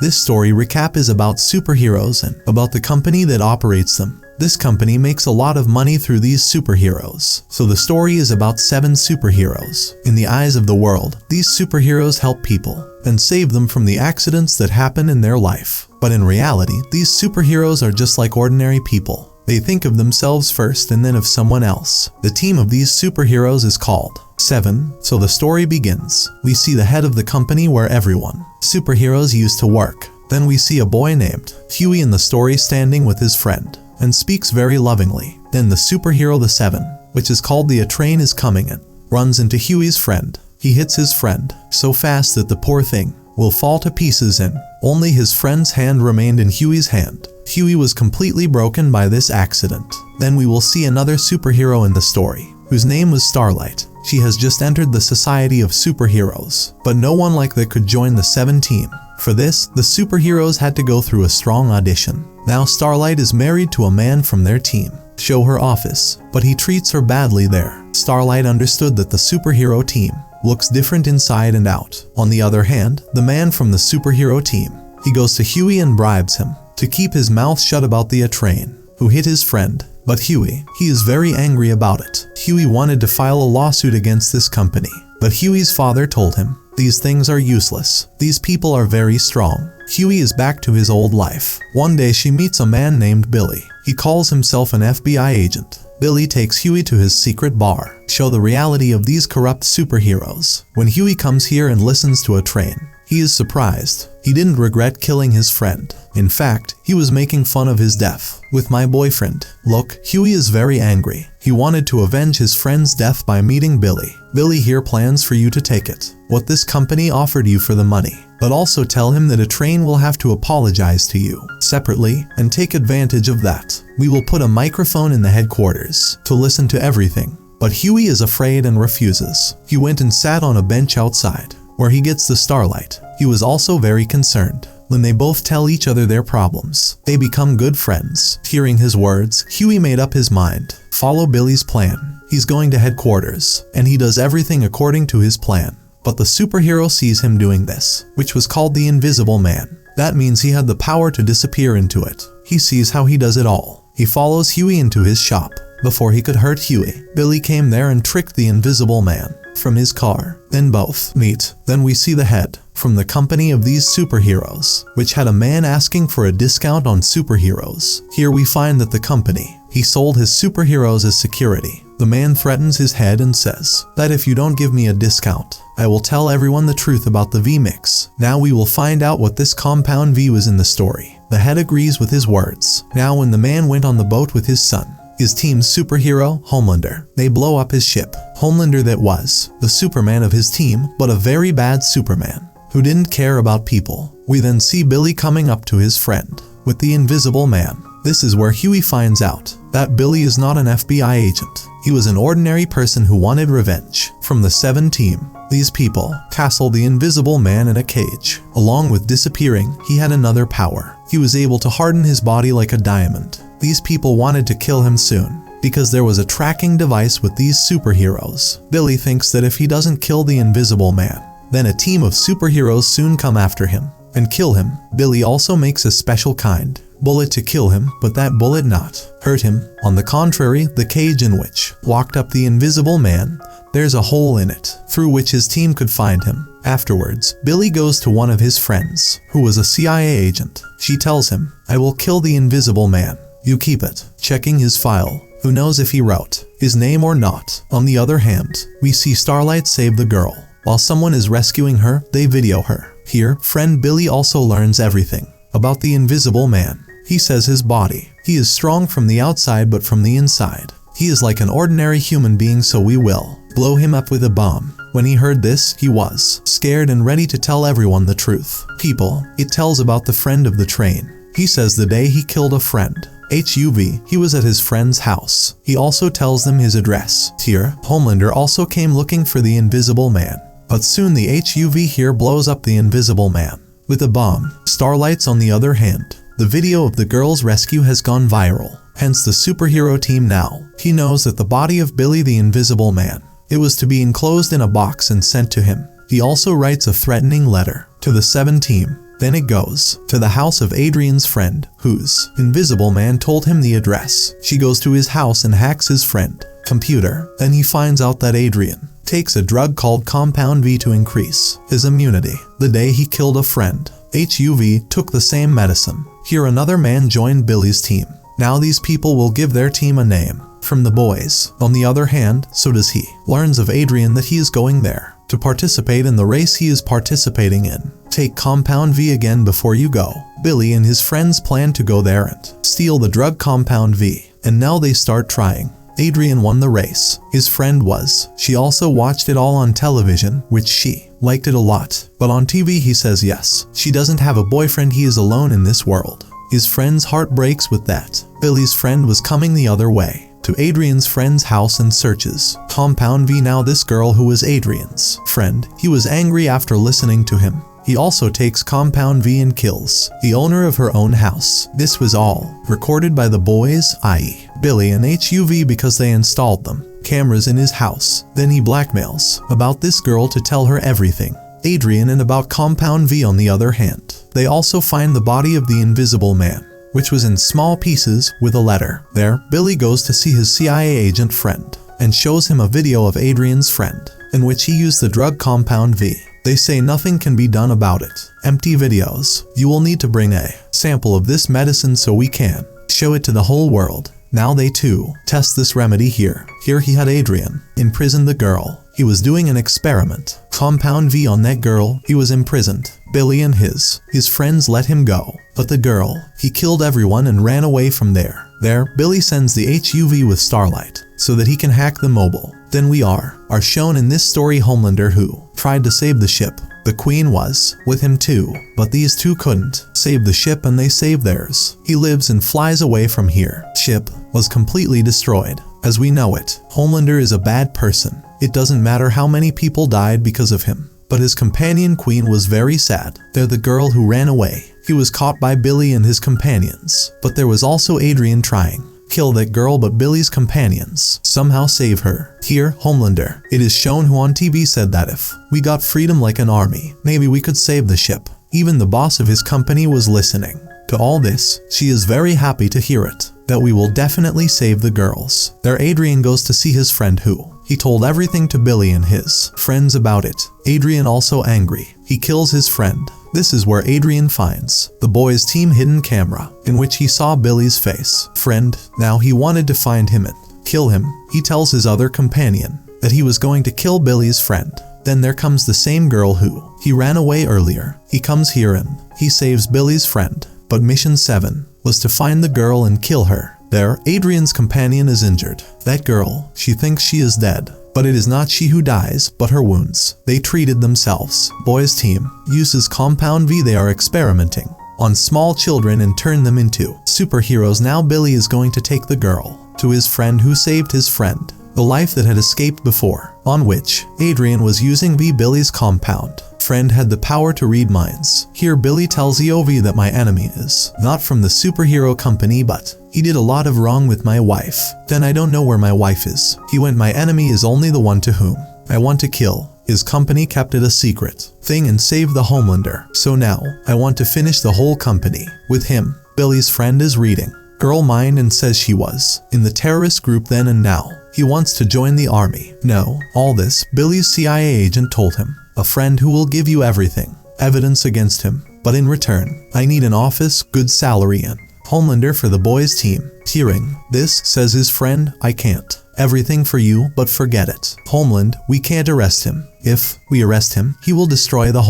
This story recap is about superheroes and about the company that operates them. This company makes a lot of money through these superheroes. So the story is about 7 superheroes. In the eyes of the world, these superheroes help people and save them from the accidents that happen in their life. But in reality, these superheroes are just like ordinary people. They think of themselves first and then of someone else. The team of these superheroes is called 7. So the story begins. We see the head of the company where everyone superheroes used to work. Then we see a boy named Huey in the story standing with his friend and speaks very lovingly. Then the superhero the 7, which is called the A Train, is coming and runs into Huey's friend. He hits his friend so fast that the poor thing will fall to pieces and only his friend's hand remained in Huey's hand. Huey was completely broken by this accident. Then we will see another superhero in the story, whose name was Starlight. She has just entered the Society of Superheroes, but no one like that could join the 7 team. For this, the superheroes had to go through a strong audition. Now Starlight is married to a man from their team. Show her office, but he treats her badly there. Starlight understood that the superhero team looks different inside and out. On the other hand, the man from the superhero team, he goes to Huey and bribes him to keep his mouth shut about the A Train, who hit his friend. But Huey, he is very angry about it. Huey wanted to file a lawsuit against this company, but Huey's father told him, "These things are useless. These people are very strong." Huey is back to his old life. One day she meets a man named Billy. He calls himself an FBI agent. Billy takes Huey to his secret bar, show the reality of these corrupt superheroes. When Huey comes here and listens to A Train, he is surprised. He didn't regret killing his friend. In fact, he was making fun of his death. "With my boyfriend." Look, Huey is very angry. He wanted to avenge his friend's death by meeting Billy. Billy here plans for you to take it, what this company offered you for the money. But also tell him that A Train will have to apologize to you separately and take advantage of that. We will put a microphone in the headquarters to listen to everything. But Huey is afraid and refuses. He went and sat on a bench outside, where he gets the Starlight. He was also very concerned. When they both tell each other their problems, they become good friends. Hearing his words, Huey made up his mind. Follow Billy's plan. He's going to headquarters, and he does everything according to his plan. But the superhero sees him doing this, which was called the Invisible Man. That means he had the power to disappear into it. He sees how he does it all. He follows Huey into his shop. Before he could hurt Huey, Billy came there and tricked the Invisible Man from his car. Then both meet. Then we see the head from the company of these superheroes, which had a man asking for a discount on superheroes. Here we find that the company, he sold his superheroes as security. The man threatens his head and says that if you don't give me a discount, I will tell everyone the truth about the V-Mix. Now we will find out what this compound V was in the story. The head agrees with his words. Now when the man went on the boat with his son, his team's superhero, Homelander, they blow up his ship. Homelander that was the Superman of his team, but a very bad Superman who didn't care about people. We then see Billy coming up to his friend with the Invisible Man. This is where Huey finds out that Billy is not an FBI agent. He was an ordinary person who wanted revenge from the 7 team. These people castled the Invisible Man in a cage. Along with disappearing, he had another power. He was able to harden his body like a diamond. These people wanted to kill him soon because there was a tracking device with these superheroes. Billy thinks that if he doesn't kill the Invisible Man, then a team of superheroes soon come after him and kill him. Billy also makes a special kind bullet to kill him, but that bullet not hurt him. On the contrary, the cage in which locked up the Invisible Man, there's a hole in it through which his team could find him. Afterwards, Billy goes to one of his friends, who was a CIA agent. She tells him, "I will kill the Invisible Man. You keep it." Checking his file, who knows if he wrote his name or not. On the other hand, we see Starlight save the girl. While someone is rescuing her, they video her. Here, friend Billy also learns everything about the Invisible Man. He says his body, he is strong from the outside but from the inside. He is like an ordinary human being, so we will blow him up with a bomb. When he heard this, he was scared and ready to tell everyone the truth. People, it tells about the friend of the train. He says the day he killed a friend, HUV, he was at his friend's house. He also tells them his address. Here, Homelander also came looking for the Invisible Man. But soon the HUV here blows up the Invisible Man with a bomb. Starlight's on the other hand. The video of the girl's rescue has gone viral. Hence the superhero team now. He knows that the body of Billy the Invisible Man, it was to be enclosed in a box and sent to him. He also writes a threatening letter to the 7 team. Then it goes to the house of Adrian's friend, whose invisible man told him the address. She goes to his house and hacks his friend computer. Then he finds out that Adrian takes a drug called Compound V to increase his immunity. The day he killed a friend, HUV took the same medicine. Here another man joined Billy's team. Now these people will give their team a name from the boys. On the other hand, so does he. Learns of Adrian that he is going there to participate in the race he is participating in. Take Compound V again before you go. Billy and his friends plan to go there and steal the drug Compound V. And now they start trying. Adrian won the race. His friend was. She also watched it all on television, which she liked it a lot. But on TV he says yes. She doesn't have a boyfriend, he is alone in this world. His friend's heart breaks with that. Billy's friend was coming the other way to Adrian's friend's house and searches Compound V. Now this girl who was Adrian's friend, he was angry after listening to him. He also takes Compound V and kills the owner of her own house. This was all recorded by the boys, i.e. Billy and HUV, because they installed them cameras in his house. Then he blackmails about this girl to tell her everything. Adrian and about Compound V. On the other hand, they also find the body of the invisible man, which was in small pieces with a letter. There, Billy goes to see his CIA agent friend and shows him a video of Adrian's friend in which he used the drug Compound V. They say nothing can be done about it. Empty videos. You will need to bring a sample of this medicine so we can show it to the whole world. Now they too test this remedy here. Here he had Adrian imprison the girl. He was doing an experiment. Compound V on that girl. He was imprisoned. Billy and his friends let him go. But the girl, he killed everyone and ran away from there. There, Billy sends the HUV with Starlight so that he can hack the mobile. Then we are shown in this story Homelander, who tried to save the ship. The Queen was with him too, but these two couldn't save the ship and they saved theirs. He lives and flies away from here. Ship was completely destroyed. As we know it, Homelander is a bad person. It doesn't matter how many people died because of him. But his companion Queen was very sad. They're the girl who ran away. He was caught by Billy and his companions. But there was also Adrian trying kill that girl, but Billy's companions somehow save her. Here, Homelander, it is shown who on TV said that if we got freedom like an army, maybe we could save the ship. Even the boss of his company was listening to all this. She is very happy to hear it, that we will definitely save the girls. There Adrian goes to see his friend who he told everything to Billy and his friends about it. Adrian also angry. He kills his friend. This is where Adrian finds the boys' team hidden camera in which he saw Billy's face. Friend, now he wanted to find him and kill him. He tells his other companion that he was going to kill Billy's friend. Then there comes the same girl who he ran away earlier. He comes here and he saves Billy's friend. But mission 7 was to find the girl and kill her. There, Adrian's companion is injured. That girl, she thinks she is dead. But it is not she who dies, but her wounds. They treated themselves. Boys' team uses Compound V. They are experimenting on small children and turn them into superheroes. Now Billy is going to take the girl to his friend who saved his friend, the life that had escaped before, on which Adrian was using V. Billy's compound. Friend had the power to read minds. Here Billy tells EOV that my enemy is not from the superhero company, but he did a lot of wrong with my wife. Then I don't know where my wife is. He went, my enemy is only the one to whom I want to kill. His company kept it a secret thing and saved the Homelander. So now I want to finish the whole company with him. Billy's friend is reading girl mind and says she was in the terrorist group then and now he wants to join the army. No, all this Billy's CIA agent told him. A friend who will give you everything, evidence against him, but in return, I need an office, good salary and Homelander for the boys' team. Hearing this, says his friend, I can't. Everything for you, but forget it. Homeland, we can't arrest him. If we arrest him, he will destroy the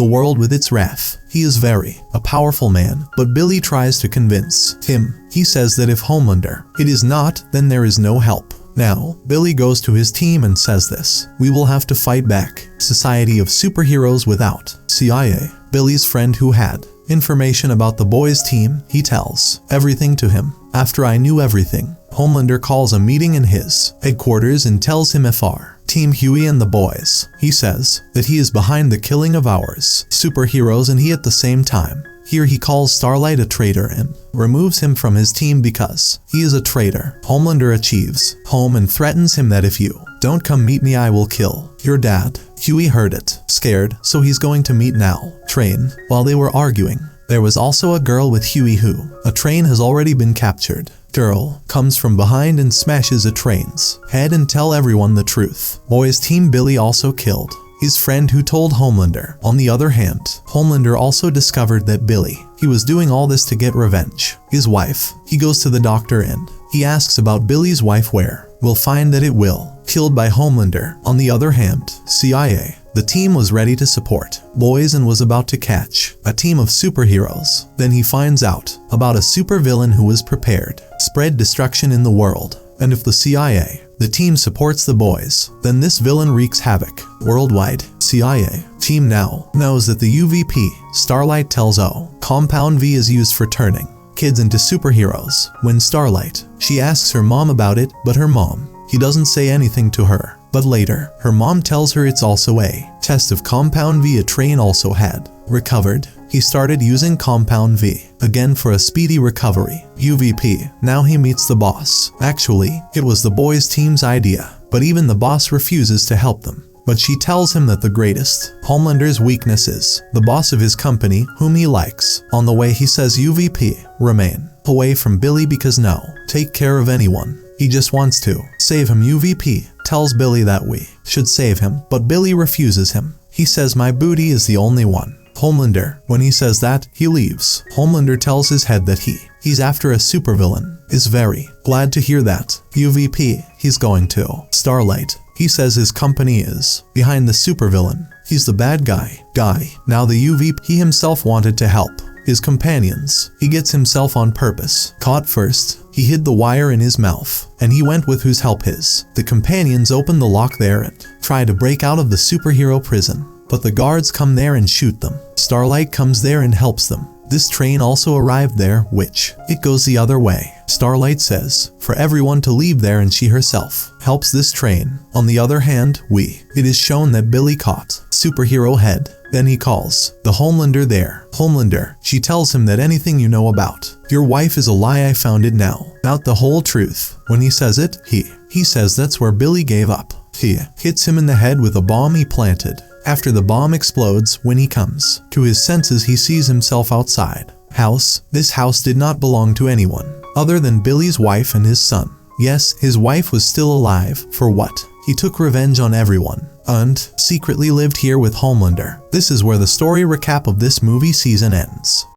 world with its wrath. He is a powerful man, but Billy tries to convince him. He says that if Homelander, it is not, then there is no help. Now, Billy goes to his team and says this. We will have to fight back. Society of superheroes without CIA. Billy's friend who had information about the boys' team, he tells everything to him. After I knew everything, Homelander calls a meeting in his headquarters and tells him FR. Team Huey and the boys. He says that he is behind the killing of ours superheroes and he at the same time. Here he calls Starlight a traitor and removes him from his team because he is a traitor. Homelander achieves home and threatens him that if you don't come meet me I will kill your dad. Huey heard it, scared, so he's going to meet now. Train. While they were arguing, there was also a girl with Huey who, a train has already been captured. Girl comes from behind and smashes a train's head and tell everyone the truth. Boys team Billy also killed his friend who told Homelander. On the other hand, Homelander also discovered that Billy, he was doing all this to get revenge. His wife, he goes to the doctor and he asks about Billy's wife where we'll find that it will, killed by Homelander. On the other hand, CIA, the team was ready to support boys and was about to catch a team of superheroes. Then he finds out about a supervillain who was prepared, spread destruction in the world. And if the CIA, the team supports the boys, then this villain wreaks havoc worldwide. CIA team now knows that the UVP, Starlight tells O, Compound V is used for turning kids into superheroes. When Starlight, she asks her mom about it, but her mom, he doesn't say anything to her. But later, her mom tells her it's also a test of Compound V a train also had recovered. He started using Compound V again for a speedy recovery. UVP, now he meets the boss. Actually, it was the boys team's idea, but even the boss refuses to help them. But she tells him that the greatest Homelander's weakness is the boss of his company, whom he likes. On the way he says UVP, remain away from Billy because no, take care of anyone. He just wants to save him. UVP tells Billy that we should save him, but Billy refuses him. He says my booty is the only one. Homelander, when he says that, he leaves. Homelander tells his head that he's after a supervillain, is very glad to hear that. UVP, he's going to Starlight. He says his company is behind the supervillain. He's the bad guy. Now the UVP, he himself wanted to help his companions. He gets himself on purpose caught first. He hid the wire in his mouth, and he went with whose help his. The companions open the lock there and try to break out of the superhero prison, but the guards come there and shoot them. Starlight comes there and helps them. This train also arrived there, which it goes the other way. Starlight says for everyone to leave there and she herself helps this train. On the other hand, it is shown that Billy caught superhero head. Then he calls the Homelander there. Homelander, she tells him that anything you know about your wife is a lie. I found it now. Out the whole truth. When he says it, he says that's where Billy gave up. He hits him in the head with a bomb he planted. After the bomb explodes, when he comes to his senses, he sees himself outside house. This house did not belong to anyone other than Billy's wife and his son. Yes, his wife was still alive. For what? He took revenge on everyone and secretly lived here with Homelander. This is where the story recap of this movie season ends.